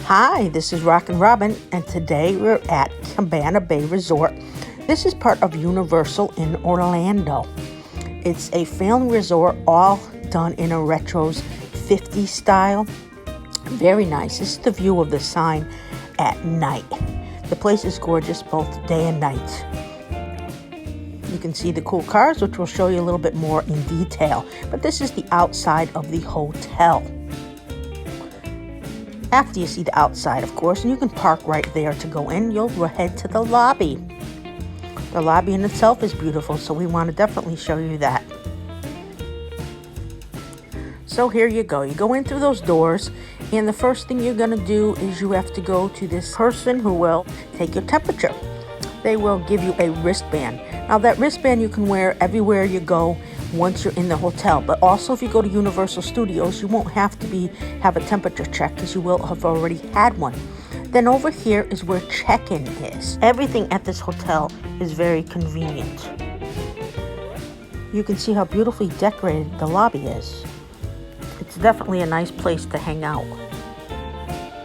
Hi, this is Rockin' Robin, and today we're at Cabana Bay Resort. This is part of Universal in Orlando. It's a family resort, all done in a retros 50s style. Very nice. This is the view of the sign at night. The place is gorgeous both day and night. You can see the cool cars, which we'll show you a little bit more in detail. But this is the outside of the hotel. After you see the outside, of course, and you can park right there to go in, you'll head to the lobby. The lobby in itself is beautiful, so we want to definitely show you that. So here you go. You go in through those doors, and the first thing you're going to do is you have to go to this person who will take your temperature. They will give you a wristband. Now that wristband you can wear everywhere you go once you're in the hotel, but also if you go to Universal Studios, you won't have to have a temperature check because you will have already had one. Then over here is where check-in is. Everything at this hotel is very convenient. You can see how beautifully decorated the lobby is. It's definitely a nice place to hang out.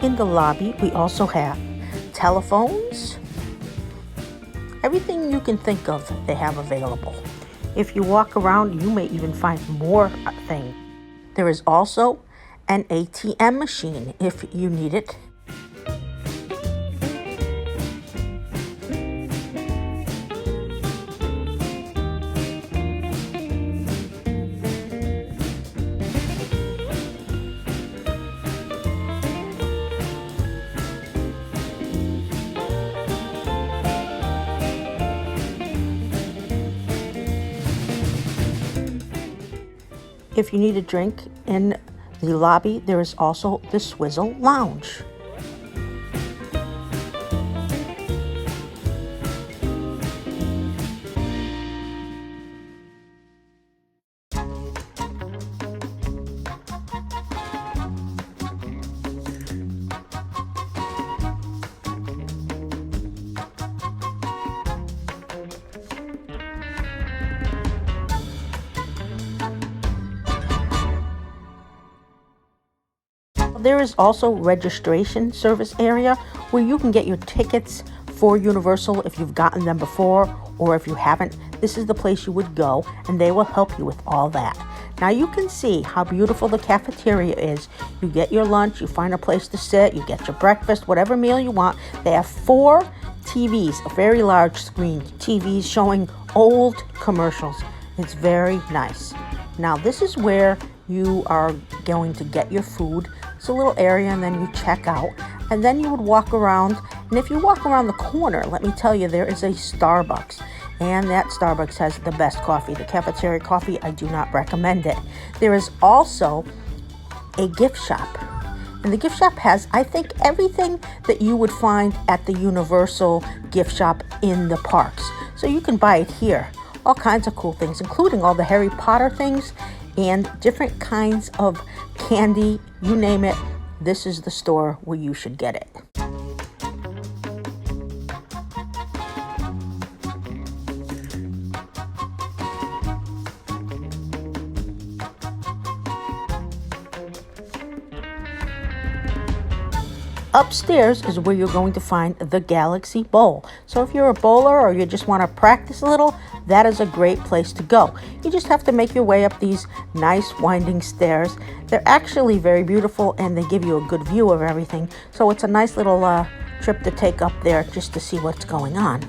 In the lobby, we also have telephones. Everything you can think of, they have available. If you walk around, you may even find more things. There is also an ATM machine if you need it. If you need a drink in the lobby, there is also the Swizzle Lounge. There is also registration service area where you can get your tickets for Universal if you've gotten them before, or if you haven't, this is the place you would go and they will help you with all that. Now you can see how beautiful the cafeteria is. You get your lunch, you find a place to sit, you get your breakfast, whatever meal you want. They have 4 TVs, a very large screen TVs showing old commercials. It's very nice. Now this is where you are going to get your food. It's a little area, and then you check out, and then you would walk around. And if you walk around the corner, let me tell you, there is a Starbucks, and that Starbucks has the best coffee. The cafeteria coffee, I do not recommend it. There is also a gift shop, and the gift shop has, I think, everything that you would find at the Universal gift shop in the parks. So you can buy it here. All kinds of cool things, including all the Harry Potter things and different kinds of candy, you name it. This is the store where you should get it. Upstairs is where you're going to find the Galaxy Bowl. So if you're a bowler or you just want to practice a little, that is a great place to go. You just have to make your way up these nice winding stairs. They're actually very beautiful and they give you a good view of everything. So it's a nice little trip to take up there just to see what's going on.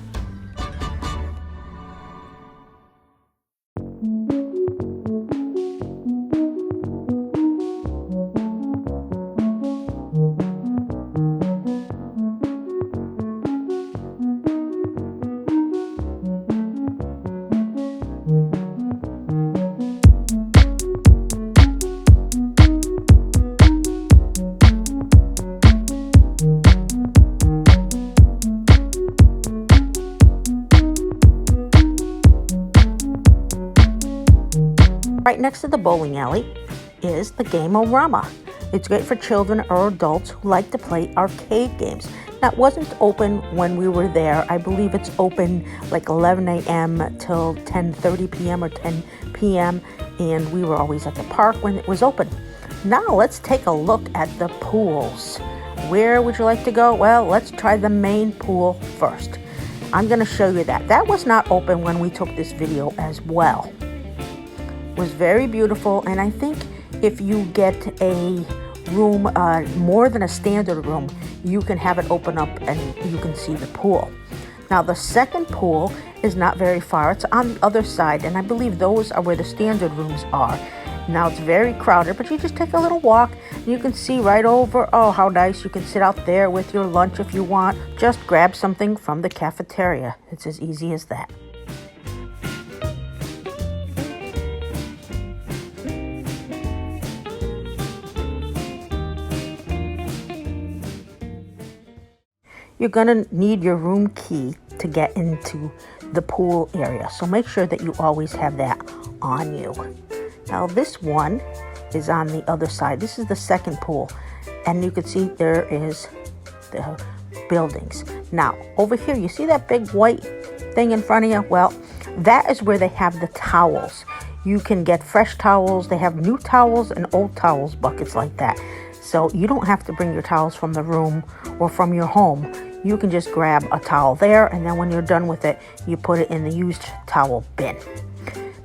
Right next to the bowling alley is the game Aroma. It's great for children or adults who like to play arcade games. That wasn't open when we were there. I believe it's open like 11 a.m. till 10:30 p.m. or 10 p.m. and we were always at the park when it was open. Now let's take a look at the pools. Where would you like to go? Well, let's try the main pool first. I'm going to show you that. That was not open when we took this video as well. It was very beautiful, and I think if you get a room more than a standard room, you can have it open up and you can see the pool. Now the second pool is not very far. It's on the other side, and I believe those are where the standard rooms are. Now it's very crowded, but you just take a little walk and you can see right over. Oh, how nice. You can sit out there with your lunch if you want. Just grab something from the cafeteria. It's as easy as that. You're going to need your room key to get into the pool area, so make sure that you always have that on you. Now this one is on the other side. This is the second pool, and you can see there is the buildings. Now over here, you see that big white thing in front of you? Well, that is where they have the towels. You can get fresh towels. They have new towels and old towels, buckets like that. So you don't have to bring your towels from the room or from your home. You can just grab a towel there, and then when you're done with it, you put it in the used towel bin.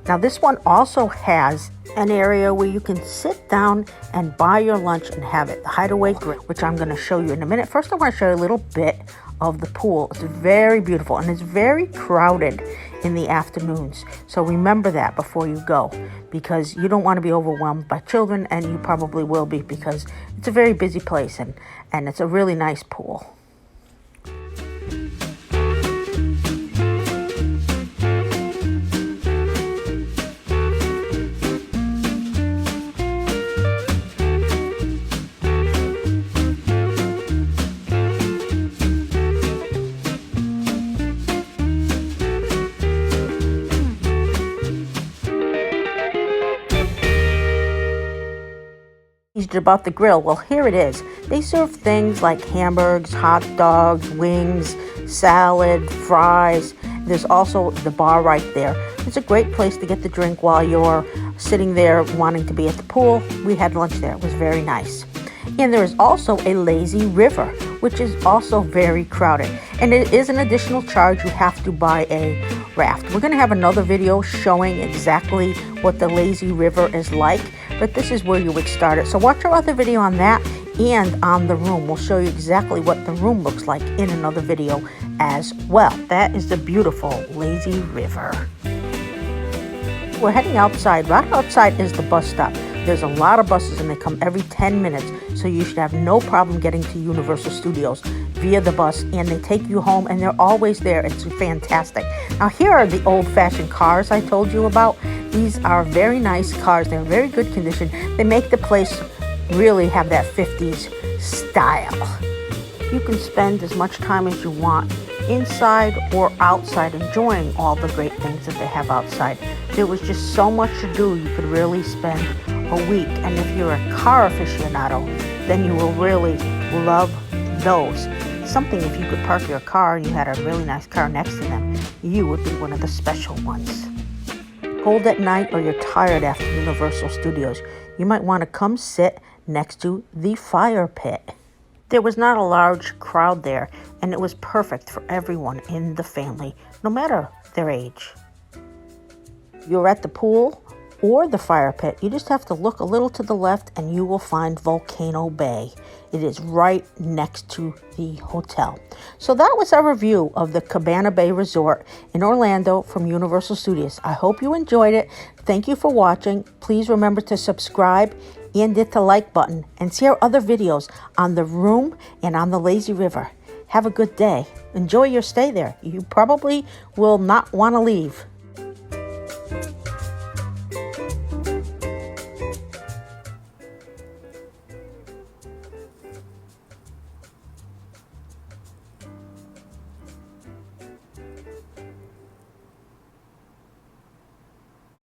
Now this one also has an area where you can sit down and buy your lunch and have it, the Hideaway Grill, which I'm going to show you in a minute. First, I want to show you a little bit of the pool. It's very beautiful, and it's very crowded in the afternoons. So remember that before you go, because you don't want to be overwhelmed by children, and you probably will be, because it's a very busy place, and it's a really nice pool. About the grill. Well, here it is. They serve things like hamburgers, hot dogs, wings, salad, fries. There's also the bar right there. It's a great place to get the drink while you're sitting there wanting to be at the pool. We had lunch there. It was very nice. And there is also a lazy river, which is also very crowded. And it is an additional charge. You have to buy a raft. We're going to have another video showing exactly what the lazy river is like, but this is where you would start it. So watch our other video on that and on the room. We'll show you exactly what the room looks like in another video as well. That is the beautiful lazy river. We're heading outside. Right outside is the bus stop. There's a lot of buses, and they come every 10 minutes, so you should have no problem getting to Universal Studios via the bus, and they take you home, and they're always there. It's fantastic. Now, here are the old-fashioned cars I told you about. These are very nice cars. They're in very good condition. They make the place really have that 50s style. You can spend as much time as you want inside or outside enjoying all the great things that they have outside. There was just so much to do. You could really spend a week, and if you're a car aficionado, then you will really love those. Something, if you could park your car and you had a really nice car next to them, you would be one of the special ones. Cold at night or you're tired after Universal Studios, you might want to come sit next to the fire pit. There was not a large crowd there, and it was perfect for everyone in the family, no matter their age. You're at the pool or the fire pit, you just have to look a little to the left and you will find Volcano Bay. It is right next to the hotel. So that was our review of the Cabana Bay Resort in Orlando from Universal Studios. I hope you enjoyed it. Thank you for watching. Please remember to subscribe and hit the like button, and see our other videos on the room and on the lazy river. Have a good day. Enjoy your stay there. You probably will not want to leave.